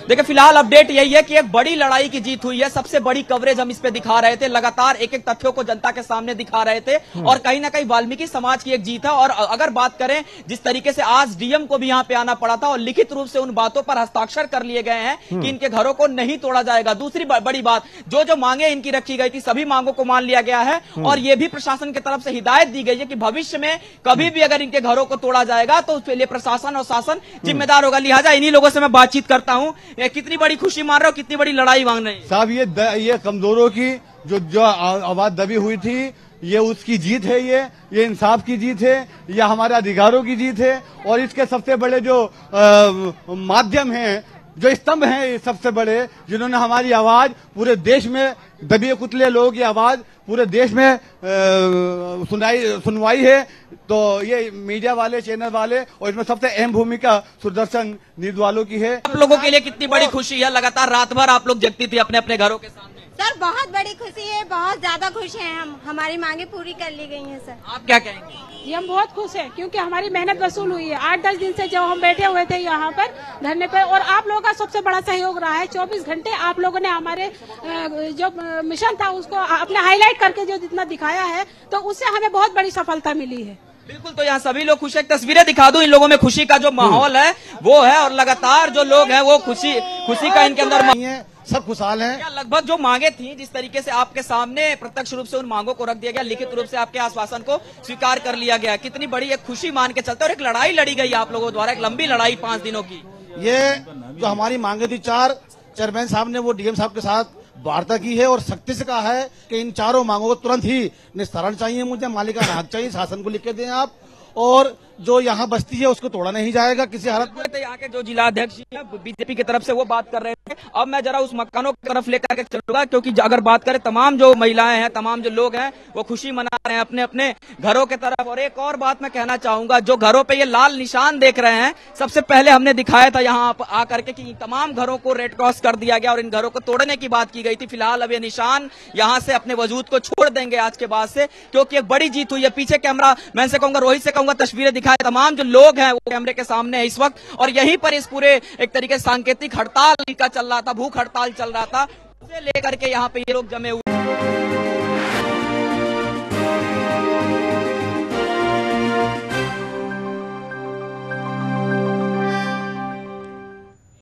देखिए फिलहाल अपडेट यही है कि एक बड़ी लड़ाई की जीत हुई है। सबसे बड़ी कवरेज हम इस पे दिखा रहे थे, लगातार एक एक तथ्यों को जनता के सामने दिखा रहे थे और कहीं ना कहीं वाल्मीकि समाज की एक जीत है। और अगर बात करें जिस तरीके से आज डीएम को भी यहाँ पे आना पड़ा था और लिखित रूप से उन बातों पर हस्ताक्षर कर लिए गए हैं कि इनके घरों को नहीं तोड़ा जाएगा। दूसरी बड़ी बात, जो मांगे इनकी रखी गई थी सभी मांगों को मान लिया गया है और यह भी प्रशासन की तरफ से हिदायत दी गई है कि भविष्य में कभी भी अगर इनके घरों को तोड़ा जाएगा तो उसके लिए प्रशासन और शासन जिम्मेदार होगा। लिहाजा इन्हीं लोगों से मैं बातचीत करता हूं। कितनी बड़ी खुशी मान रहे हो, कितनी बड़ी लड़ाई मांग रहे हैं साहब? ये कमजोरों की जो आवाज दबी हुई थी, ये उसकी जीत है। ये इंसाफ की जीत है, ये हमारे अधिकारों की जीत है। और इसके सबसे बड़े जो माध्यम हैं, जो स्तंभ हैं, ये सबसे बड़े जिन्होंने हमारी आवाज पूरे देश में, दबे कुचले लोगों की आवाज पूरे देश में सुनवाई है, तो ये मीडिया वाले, चैनल वाले, और इसमें सबसे अहम भूमिका सुदर्शन न्यूज वालों की है। आप लोगों के लिए कितनी बड़ी खुशी है? लगातार रात भर आप लोग जगती थी अपने अपने घरों के सामने। सर बहुत बड़ी खुशी है, बहुत ज्यादा खुश हैं हम। हमारी मांगे पूरी कर ली गई हैं सर। आप क्या कहेंगे? जी हम बहुत खुश हैं क्योंकि हमारी मेहनत वसूल हुई है। 8-10 दिन से जो हम बैठे हुए थे यहाँ पर धरने पर, और आप लोगों का सबसे बड़ा सहयोग रहा है। 24 घंटे आप लोगों ने हमारे जो मिशन था उसको अपने हाईलाइट करके जो जितना दिखाया है, तो उससे हमें बहुत बड़ी सफलता मिली है। बिल्कुल, तो यहाँ सभी लोग खुश है। तस्वीरें दिखा दूं, इन लोगों में खुशी का जो माहौल है वो है और लगातार जो लोग हैं वो खुशी का इनके अंदर सब खुशहाल हैं। क्या लगभग जो मांगे थी, जिस तरीके से आपके सामने प्रत्यक्ष रूप से उन मांगों को रख दिया गया, लिखित रूप से आपके आश्वासन को स्वीकार कर लिया गया, कितनी बड़ी एक खुशी मान के चलते? और एक लड़ाई लड़ी गई आप लोगों द्वारा, एक लंबी लड़ाई 5 दिनों की। ये जो हमारी मांगे थी, 4 चेयरमैन साहब ने वो डीएम साहब के साथ वार्ता की है और सख्ती से कहा है कि इन 4 मांगों को तुरंत ही निस्तारण चाहिए, मुझे मालिकाना हक चाहिए, शासन को लिख के दें आप। और जो यहाँ बस्ती है उसको तोड़ा नहीं जाएगा किसी हालत में। यहाँ के जो जिलाध्यक्ष है बीजेपी की तरफ से वो बात कर रहे थे। अब मैं जरा उस मकानों की तरफ लेकर के चलूंगा, क्योंकि अगर बात करें तमाम जो महिलाएं हैं, तमाम जो लोग हैं वो खुशी मना रहे हैं अपने अपने घरों के तरफ। और एक और बात मैं कहना चाहूंगा, जो घरों पे ये लाल निशान देख रहे हैं, सबसे पहले हमने दिखाया था यहाँ आकर के कि तमाम घरों को रेड क्रॉस कर दिया गया और इन घरों को तोड़ने की बात की गई थी। फिलहाल अब ये निशान यहाँ से अपने वजूद को छोड़ देंगे आज के बाद से, क्योंकि एक बड़ी जीत हुई है। पीछे कैमरा मैन से कहूंगा, रोहित से कहूंगा, तस्वीरें दिखाए। तमाम जो लोग हैं वो कैमरे के सामने है इस वक्त, और यहीं पर इस पूरे एक तरीके सांकेतिक हड़ताल का चल रहा था, भूख हड़ताल चल रहा था, उसे लेकर के यहाँ पे ये लोग जमे हुए